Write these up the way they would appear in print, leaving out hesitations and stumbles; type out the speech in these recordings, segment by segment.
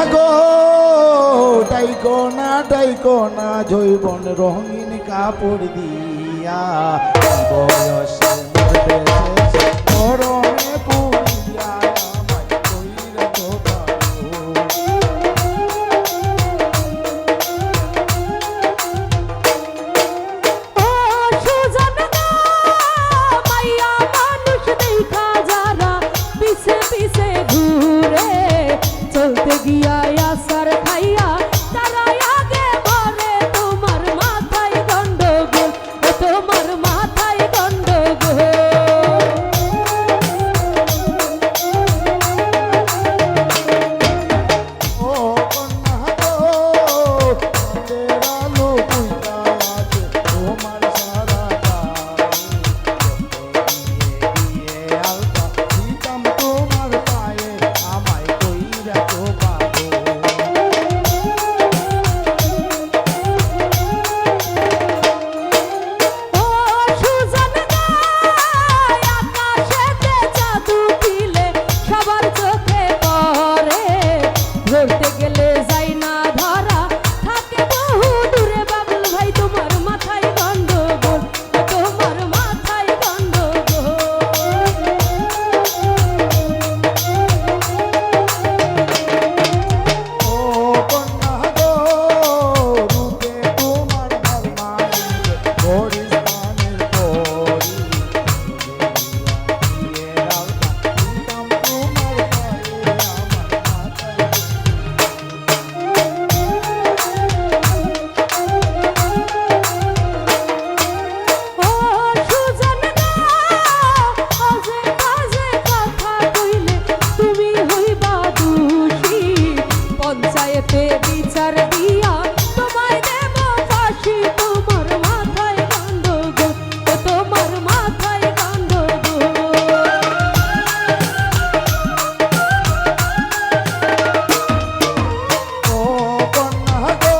গো ডাইকো না জৈবন রঙিন কাপড় দিয়া বয়সে মরতেছে গরমে পুরিয়া আমায় কইরা তো চলতে গিয়া আসার খাইয়া তারা আগে মরে তোমার মাথায় গন্ডগোল তোমার মাথায় গন্ডগোল ও কন্যা গো তেরা লোক আছে তোমার সারা গিয়ে আলতা দিতাম তোমার পায়ে আমায় কইরা তো ধরতে গেলে যাই না ধরা থাকে বহু দূরে বাবুল ভাই তোমার মাথায় গন্ডগোল তোমার মাথায় গন্ডগোল ও কন্যা গো রূপে তোমার ভাল মানিবে হরিস্থানের পরি দিয়ে আলতা দিতাম তোমার পায়ে আমার মাথায় ও সুজন গো আজে বাজে কথা কইলে তুমি হইবা দোষী পঞ্চায়েতে বিচার দিয়া তোমায় দেব ফাঁসি তোমার মাথায় গন্ডগোল তোমার মাথায় গন্ডগোল ও কন্যা গো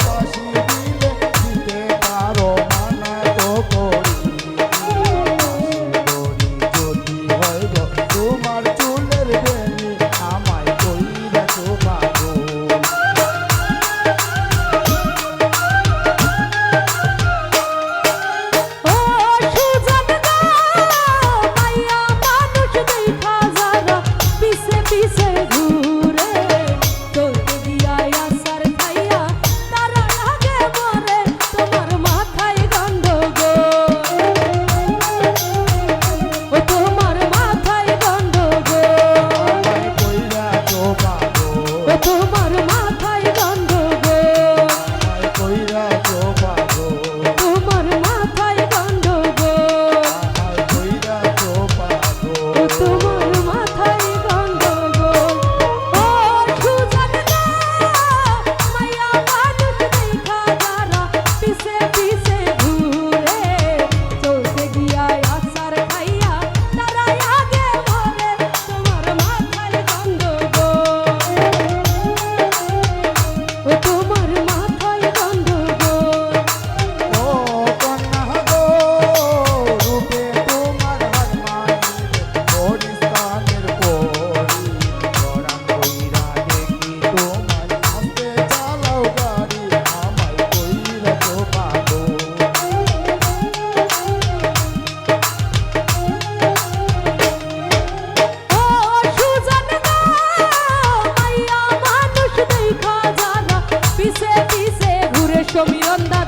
ফাঁসি দিলে দিতে পারো মানা তো করি যদি হয় গো তোমার চুলের বেনি আমায় কইরা তো পাগল ও সুজন গো মাইয়া মানুষ দেখা যারা পিছে পিছে ঘুরে চলতে গিয়া আসার খাইয়া তারা আগে মরে তোমার মাথায় গন্ডগোল তোমার মাথায় গন্ডগোল আমায় কইরা তো পাগল তোমার মাথায় গন্ডগোল আমায় কইরা তো পাগল তোমার মাথায় গন্ডগোল আমায় কইরা তো পাগল তোমার মাথায় গন্ডগোল ও সুজন গো মাইয়া মানুষ দেখা যারা পিছে পিছে ঘুরে চলতে গিয়া আসার খাইয়া তারা আগে মরে তোমার মাথায় গন্ডগোল তোমার মাথায় গন্ডগোল ও কন্যা গো রূপে তোমার হাত মানিবে হরিস্থানের পরি গরান কইরা দেখি তোমার আস্তে চালাও গাড়ি আমায় কইরা তো পাগল ও সুজন গো মাইয়া মানুষ দেখা যারা পিছে পিছে ঘুরে সমীরন্দা